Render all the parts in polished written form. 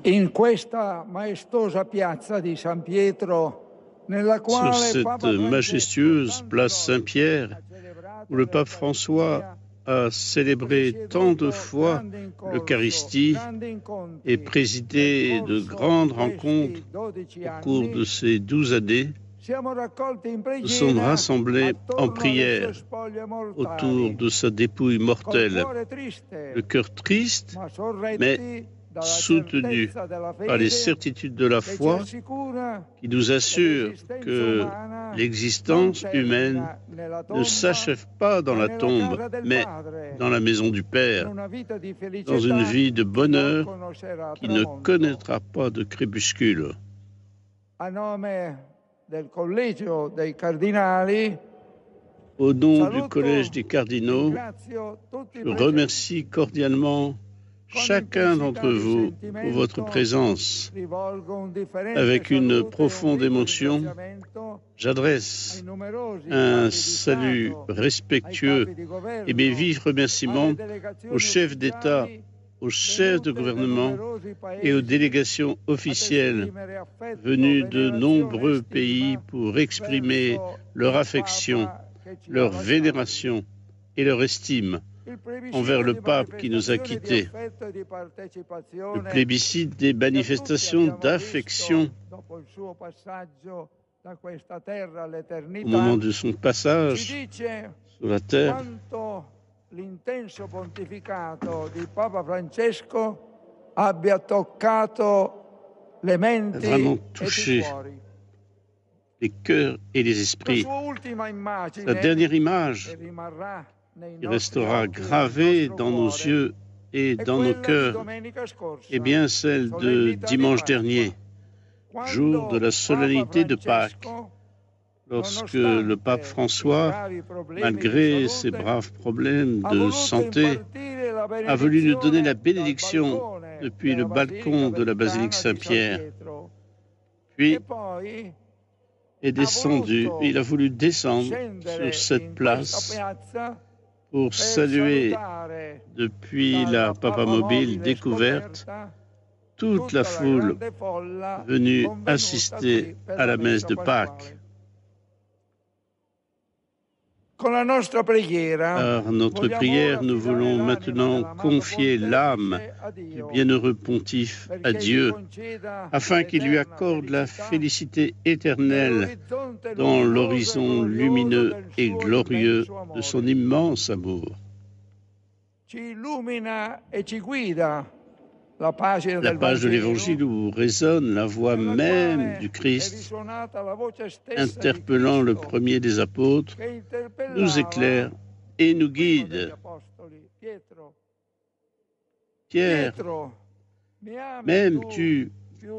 Sur cette majestueuse place Saint-Pierre, où le pape François a célébré tant de fois l'Eucharistie et présidé de grandes rencontres au cours de ces 12 années, nous sommes rassemblés en prière autour de sa dépouille mortelle, le cœur triste, mais soutenu par les certitudes de la foi qui nous assurent que l'existence humaine ne s'achève pas dans la tombe, mais dans la maison du Père, dans une vie de bonheur qui ne connaîtra pas de crépuscule. Au nom du Collège des cardinaux, je remercie cordialement chacun d'entre vous pour votre présence. Avec une profonde émotion, j'adresse un salut respectueux et mes vifs remerciements aux chefs d'État, aux chefs de gouvernement et aux délégations officielles venues de nombreux pays pour exprimer leur affection, leur vénération et leur estime envers le pape qui nous a quittés. Le plébiscite des manifestations d'affection au moment de son passage sur la terre l'intenso pontificato di Papa Francesco abbia toccato le menti vraiment touché les cœurs et les esprits. Sa dernière image qui restera gravée dans nos yeux et dans nos cœurs est bien celle de dimanche dernier, jour de la solennité de Pâques, lorsque le pape François, malgré ses braves problèmes de santé, a voulu nous donner la bénédiction depuis le balcon de la basilique Saint-Pierre. Puis est descendu, il a voulu descendre sur cette place pour saluer depuis la papamobile découverte toute la foule venue assister à la messe de Pâques. Par notre prière, nous voulons maintenant confier l'âme du bienheureux pontife à Dieu, afin qu'il lui accorde la félicité éternelle dans l'horizon lumineux et glorieux de son immense amour. La page de l'Évangile où résonne la voix même du Christ, interpellant le premier des apôtres, nous éclaire et nous guide. Pierre, m'aimes-tu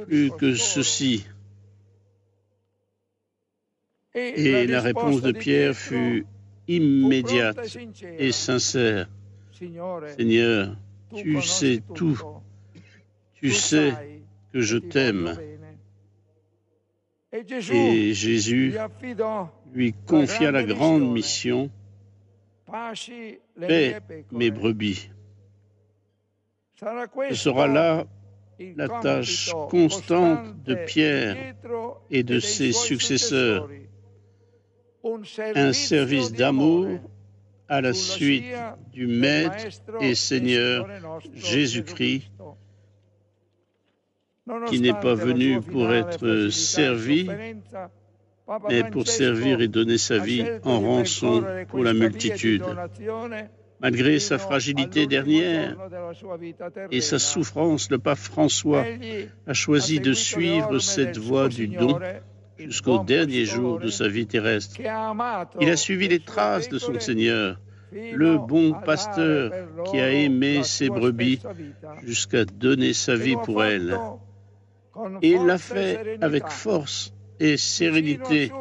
plus que ceci? Et la réponse de Pierre fut immédiate et sincère. Seigneur, tu sais tout. Tu sais que je t'aime. Et Jésus lui confia la grande mission, paix mes brebis. Ce sera là la tâche constante de Pierre et de ses successeurs, un service d'amour à la suite du Maître et Seigneur Jésus-Christ, qui n'est pas venu pour être servi, mais pour servir et donner sa vie en rançon pour la multitude. Malgré sa fragilité dernière et sa souffrance, le pape François a choisi de suivre cette voie du don jusqu'au dernier jour de sa vie terrestre. Il a suivi les traces de son Seigneur, le bon pasteur qui a aimé ses brebis jusqu'à donner sa vie pour elles. Et il l'a fait avec force et sérénité,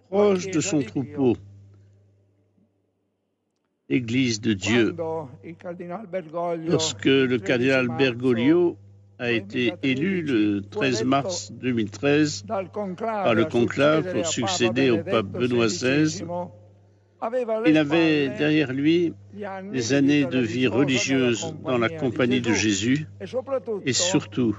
proche de son troupeau, l'Église de Dieu. Lorsque le cardinal Bergoglio a été élu le 13 mars 2013 par le conclave pour succéder au pape Benoît XVI, Il avait derrière lui des années de vie religieuse dans la compagnie de Jésus et surtout,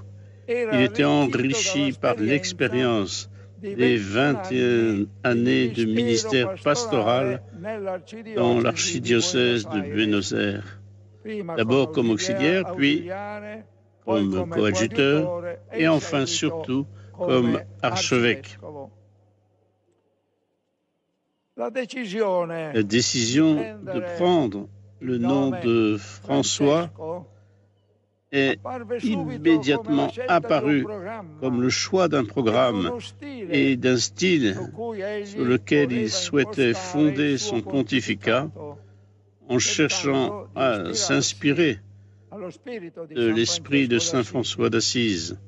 il était enrichi par l'expérience des 21 années de ministère pastoral dans l'archidiocèse de Buenos Aires, d'abord comme auxiliaire, puis comme coadjuteur et enfin surtout comme archevêque. La décision de prendre le nom de François est immédiatement apparue comme le choix d'un programme et d'un style sur lequel il souhaitait fonder son pontificat en cherchant à s'inspirer de l'esprit de saint François d'Assise.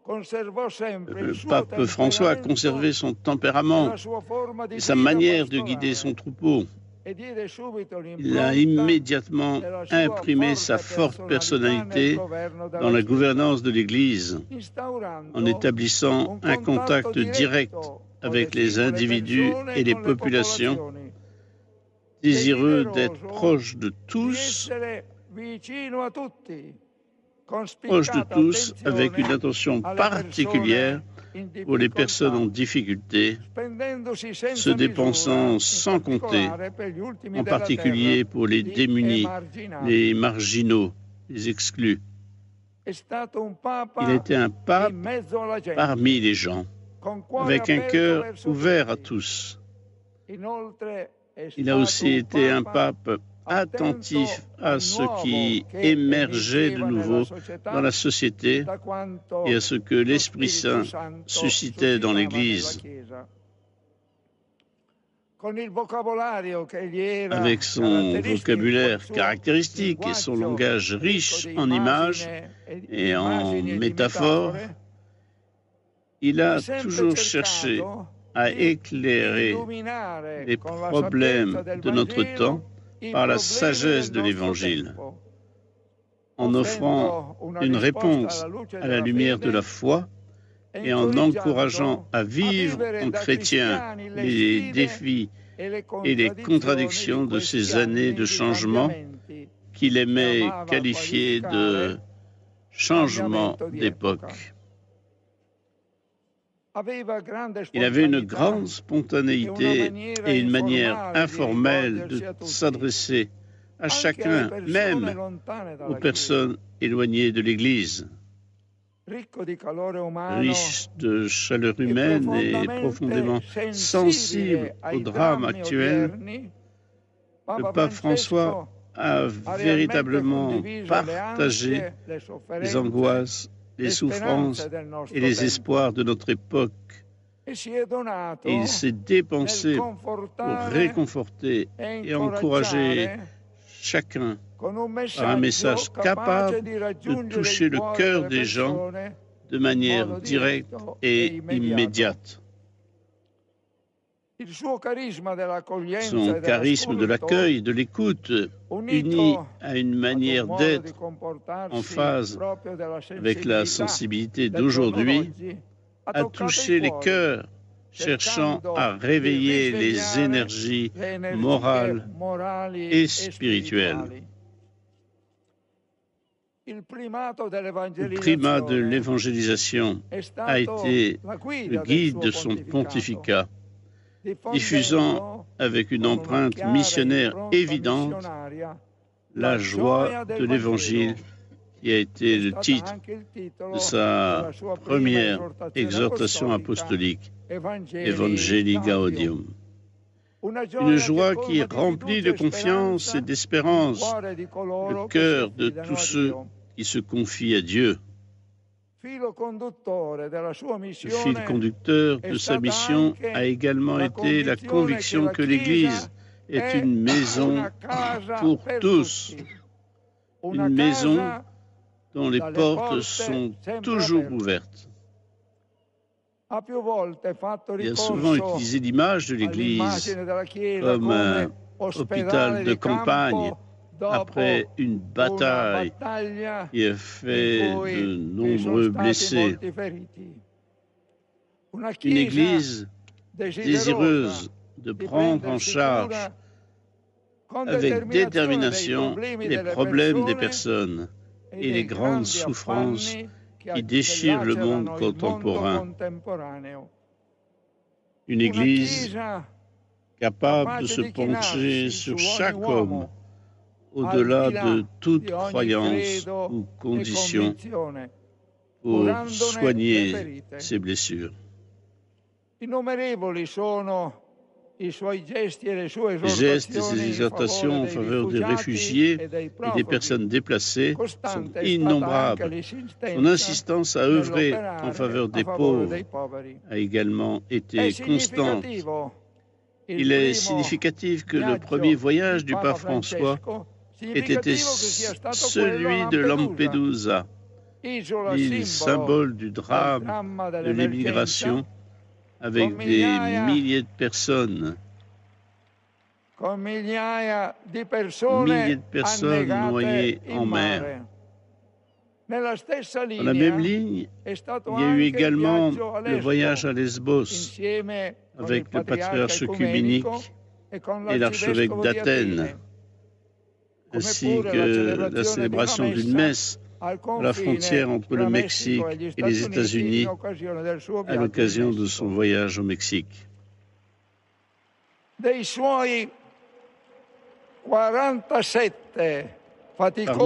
Le pape François a conservé son tempérament et sa manière de guider son troupeau. Il a immédiatement imprimé sa forte personnalité dans la gouvernance de l'Église, en établissant un contact direct avec les individus et les populations, désireux d'être proche de tous, avec une attention particulière pour les personnes en difficulté, se dépensant sans compter, en particulier pour les démunis, les marginaux, les exclus. Il était un pape parmi les gens, avec un cœur ouvert à tous. Il a aussi été un pape attentif à ce qui émergeait de nouveau dans la société et à ce que l'Esprit Saint suscitait dans l'Église. Avec son vocabulaire caractéristique et son langage riche en images et en métaphores, il a toujours cherché à éclairer les problèmes de notre temps par la sagesse de l'Évangile, en offrant une réponse à la lumière de la foi et en encourageant à vivre en chrétien les défis et les contradictions de ces années de changement qu'il aimait qualifier de changement d'époque. Il avait une grande spontanéité et une manière informelle de s'adresser à chacun, même aux personnes éloignées de l'Église. Riche de chaleur humaine et profondément sensible au drame actuel, le pape François a véritablement partagé les angoisses, les souffrances et les espoirs de notre époque. Et il s'est dépensé pour réconforter et encourager chacun par un message capable de toucher le cœur des gens de manière directe et immédiate. Son charisme de l'accueil, de l'écoute, uni à une manière d'être en phase avec la sensibilité d'aujourd'hui, a touché les cœurs, cherchant à réveiller les énergies morales et spirituelles. Le primat de l'évangélisation a été le guide de son pontificat, diffusant avec une empreinte missionnaire évidente la joie de l'Évangile qui a été le titre de sa première exhortation apostolique, Evangelii Gaudium. Une joie qui remplit de confiance et d'espérance le cœur de tous ceux qui se confient à Dieu. Le fil conducteur de sa mission a également été la conviction que l'Église est une maison pour tous, une maison dont les portes sont toujours ouvertes. Il a souvent utilisé l'image de l'Église comme un hôpital de campagne après une bataille qui a fait de nombreux blessés. Une Église désireuse de prendre en charge avec détermination les problèmes des personnes et les grandes souffrances qui déchirent le monde contemporain. Une Église capable de se pencher sur chaque homme au-delà de toute croyance ou condition pour soigner ses blessures. Les gestes et ses exhortations en faveur des réfugiés et des personnes déplacées sont innombrables. Son insistance à œuvrer en faveur des pauvres a également été constante. Il est significatif que le premier voyage du pape François ait été celui de Lampedusa, l'île symbole du drame de l'immigration, avec des milliers de personnes. Milliers de personnes noyées en mer. Dans la même ligne, il y a eu également le voyage à Lesbos avec le patriarche œcuménique et l'archevêque d'Athènes, ainsi que la célébration d'une messe à la frontière entre le Mexique et les États-Unis à l'occasion de son voyage au Mexique. Parmi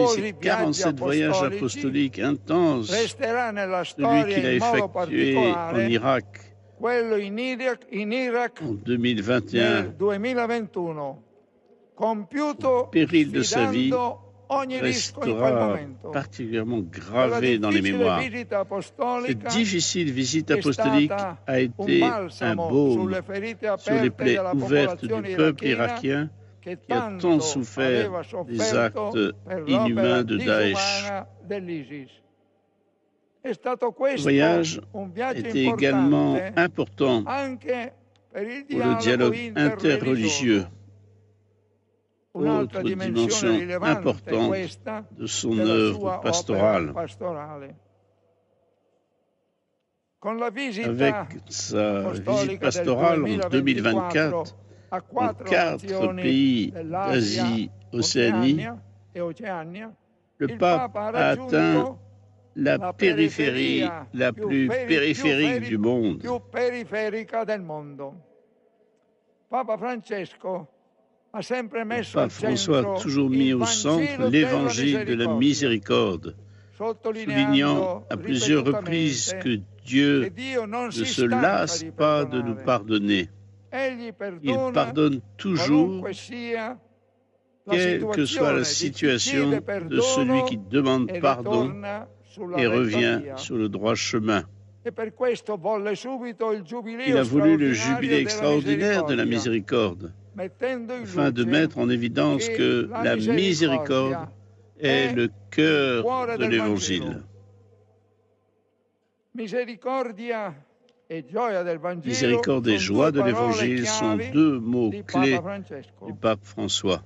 ces 47 voyages apostoliques intenses, celui qu'il a effectué en Irak en 2021, au péril de sa vie, restera particulièrement gravé dans les mémoires. Cette difficile visite apostolique a été un baume sur les plaies ouvertes du peuple irakien qui a tant souffert des actes inhumains de Daesh. Ce voyage était également important pour le dialogue interreligieux, autre dimension importante de son œuvre pastorale. Avec sa visite pastorale en 2024 en 4 pays d'Asie-Océanie, le pape a atteint la périphérie la plus périphérique du monde. Le pape François a toujours mis au centre l'évangile de la miséricorde, soulignant à plusieurs reprises que Dieu ne se lasse pas de nous pardonner. Il pardonne toujours, quelle que soit la situation de celui qui demande pardon et revient sur le droit chemin. Il a voulu le jubilé extraordinaire de la miséricorde, afin de mettre en évidence que la miséricorde est le cœur de l'Évangile. Miséricorde et joie de l'Évangile sont 2 mots clés du pape François.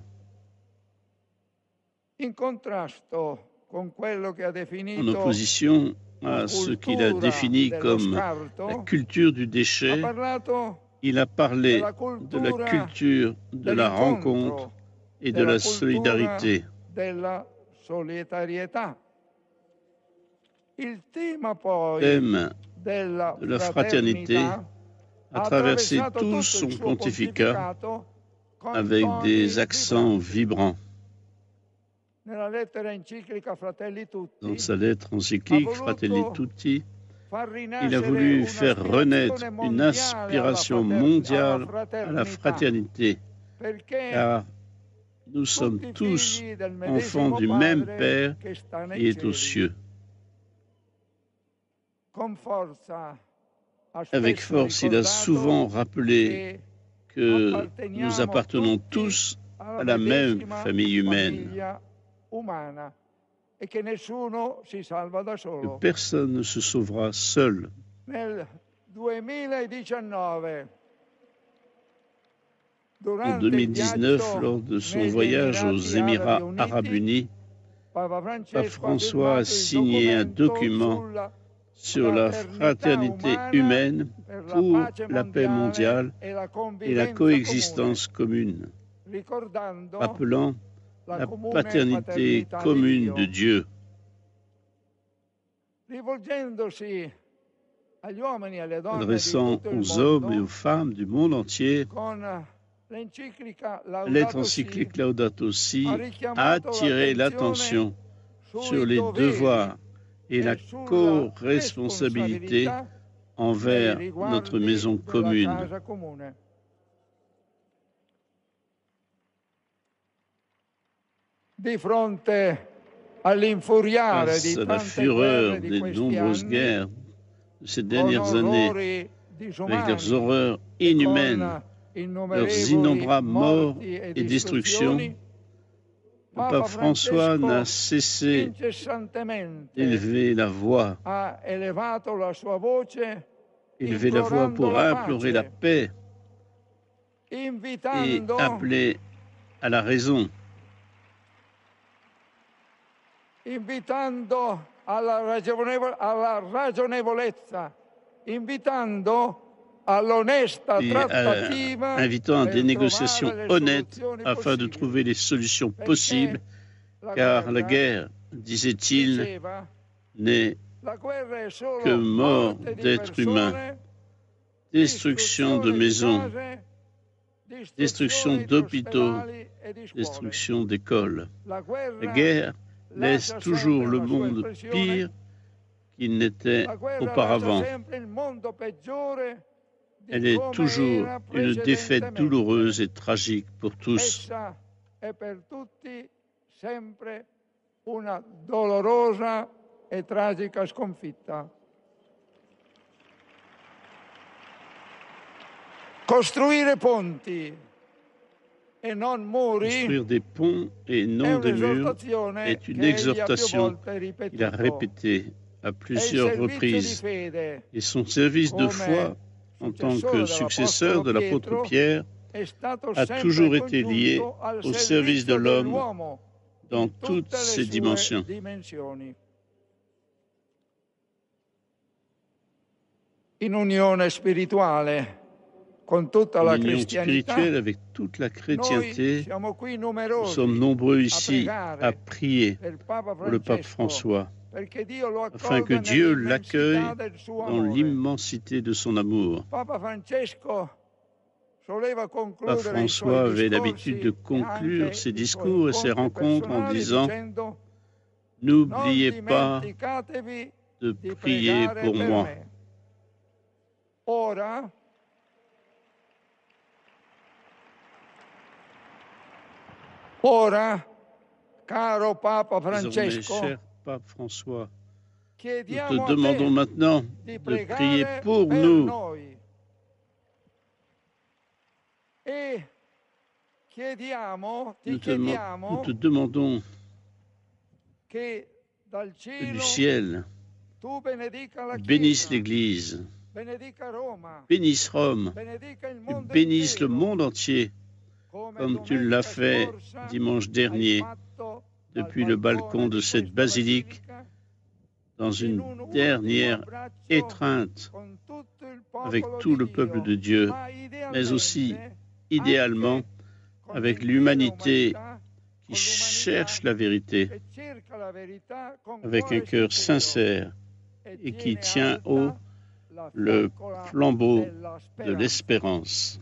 En opposition à ce qu'il a défini comme la culture du déchet, il a parlé de la culture de la rencontre et de la solidarité. Thème de la fraternité a traversé tout son pontificat avec des accents vibrants. Dans sa lettre encyclique Fratelli Tutti, il a voulu faire renaître une aspiration mondiale à la fraternité, car nous sommes tous enfants du même Père qui est aux cieux. Avec force, il a souvent rappelé que nous appartenons tous à la même famille humaine, que personne ne se sauvera seul. En 2019, lors de son voyage aux Émirats arabes unis, Pape François a signé un document sur la fraternité humaine pour la paix mondiale et la coexistence commune, rappelant la paternité commune de Dieu. Adressant aux hommes et aux femmes du monde entier, lettre encyclique Laudato Si a attiré l'attention sur les devoirs et la co-responsabilité envers notre maison commune. Face à la fureur des nombreuses guerres de ces dernières années, avec leurs horreurs inhumaines, leurs innombrables morts et destructions, le pape François n'a cessé d'élever la voix, pour implorer la paix et appeler à la raison, invitando alla ragionevolezza, invitando all'onesta trattativa, invitant à des négociations honnêtes afin de trouver les solutions possibles, car la guerre, disait-il, n'est que mort d'êtres humains, destruction de maisons, destruction d'hôpitaux, destruction d'écoles. La guerre laisse toujours le monde pire qu'il n'était auparavant. Elle est toujours une défaite douloureuse et tragique pour tous. Una dolorosa e tragica sconfitta. Costruire ponti e non muri. Construire des ponts et non des murs est une exhortation qu'il a répétée à plusieurs reprises. Et son service de foi, en tant que successeur de l'apôtre Pierre, a toujours été lié au service de l'homme dans toutes ses dimensions. In unione spirituale con tutta la cristianità, avec toute la chrétienté, nous sommes nombreux ici à prier pour le pape François, afin que Dieu l'accueille dans l'immensité de son amour. Pape François avait l'habitude de conclure ses discours et ses rencontres en disant « N'oubliez pas de prier pour moi ». Ora, caro Papa Francesco, cher Pape François, nous te demandons maintenant de prier pour nous. Nous te demandons que du ciel bénisse l'Église, bénisse Rome, et bénisse le monde entier, comme tu l'as fait dimanche dernier, depuis le balcon de cette basilique, dans une dernière étreinte avec tout le peuple de Dieu, mais aussi, idéalement, avec l'humanité qui cherche la vérité, avec un cœur sincère et qui tient haut le flambeau de l'espérance.